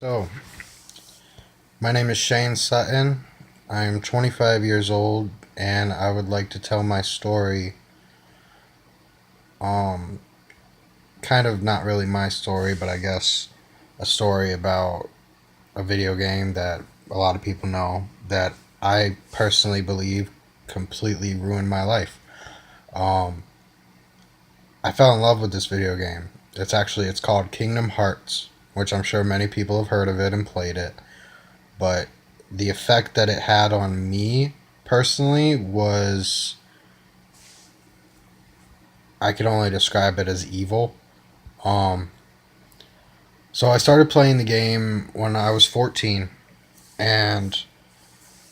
So, my name is Shane Sutton. I'm 25 years old, and I would like to tell my story. Um, Kind of not really my story, but I guess a story about a video game that a lot of people know that I personally believe completely ruined my life. Um, I fell in love with this video game. It's called Kingdom Hearts, which I'm sure many people have heard of it and played it. But the effect that it had on me personally was, I could only describe it as evil. Um, so I started playing the game when I was 14, and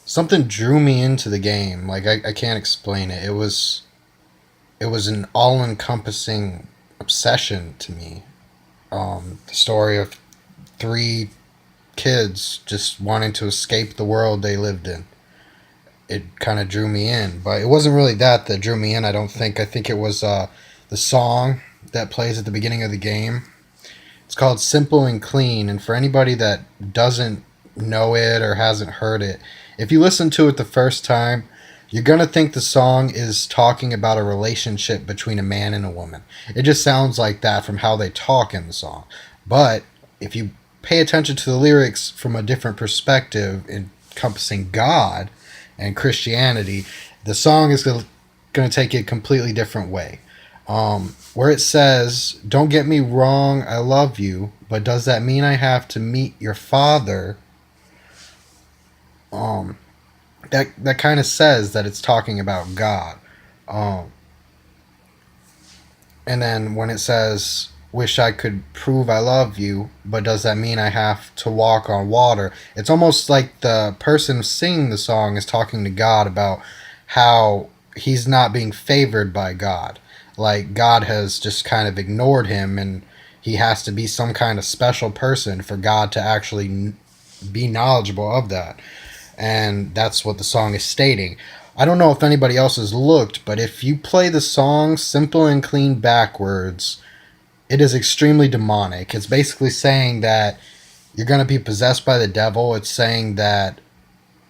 something drew me into the game. Like I can't explain it. It was an all-encompassing obsession to me. The story of three kids just wanting to escape the world they lived in. It kind of drew me in, but it wasn't really that drew me in. I don't think. I think it was the song that plays at the beginning of the game. It's called Simple and Clean, and for anybody that doesn't know it or hasn't heard it, if you listen to it the first time, you're gonna think the song is talking about a relationship between a man and a woman. It just sounds like that from how they talk in the song. But if you pay attention to the lyrics from a different perspective, encompassing God and Christianity, the song is going to take it a completely different way. Where it says, "Don't get me wrong, I love you, but does that mean I have to meet your father?" Um, that kind of says that it's talking about God. Um, and then when it says, "Wish I could prove I love you, but does that mean I have to walk on water?" It's almost like the person singing the song is talking to God about how he's not being favored by God. Like God has just kind of ignored him, and he has to be some kind of special person for God to actually be knowledgeable of that. And that's what the song is stating. I don't know if anybody else has looked, but if you play the song Simple and Clean backwards, it is extremely demonic. It's basically saying that you're going to be possessed by the devil. It's saying that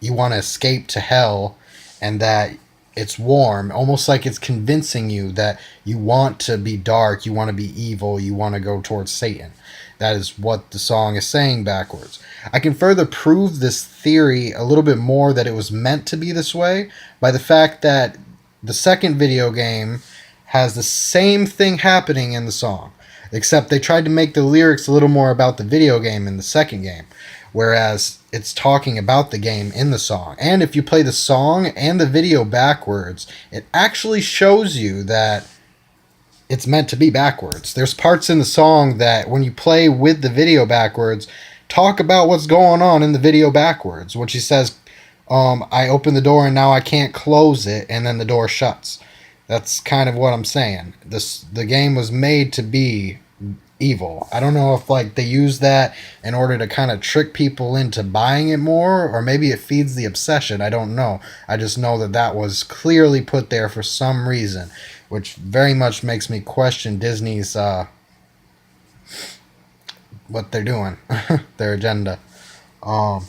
you want to escape to hell and that it's warm, almost like it's convincing you that you want to be dark, you want to be evil, you want to go towards Satan. That is what the song is saying backwards. I can further prove this theory a little bit more that it was meant to be this way by the fact that the second video game has the same thing happening in the song, except they tried to make the lyrics a little more about the video game in the second game, whereas it's talking about the game in the song. And if you play the song and the video backwards, it actually shows you that it's meant to be backwards. There's parts in the song that when you play with the video backwards, talk about what's going on in the video backwards. When she says, I open the door and now I can't close it, and then the door shuts. That's kind of what I'm saying. The game was made to be evil. I don't know if like they use that in order to kind of trick people into buying it more, or maybe it feeds the obsession. I don't know. I just know that that was clearly put there for some reason, which very much makes me question Disney's what they're doing, their agenda. Um,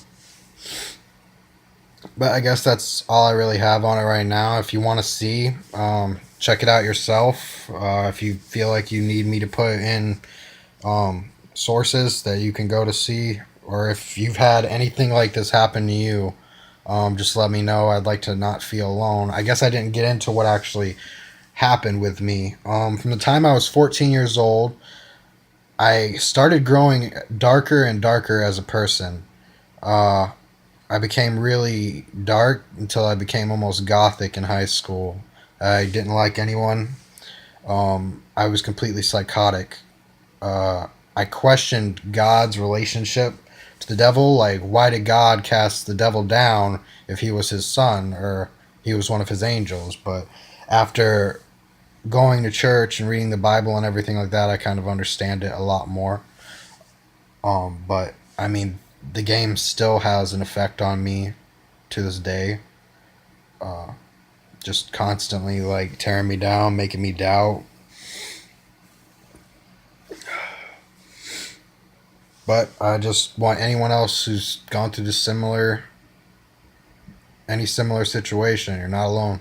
but I guess that's all I really have on it right now. If you want to see, check it out yourself. If you feel like you need me to put in sources that you can go to see, or if you've had anything like this happen to you, just let me know. I'd like to not feel alone. I guess I didn't get into what actually happened with me. From the time I was 14 years old, I started growing darker and darker as a person. Uh, I became really dark until I became almost gothic in high school. I didn't like anyone. I was completely psychotic. I questioned God's relationship to the devil. Like, why did God cast the devil down if he was his son or he was one of his angels? But after going to church and reading the Bible and everything like that, I kind of understand it a lot more. But I mean, the game still has an effect on me to this day. Uh, just constantly like tearing me down, making me doubt. But I just want anyone else who's gone through any similar situation, you're not alone.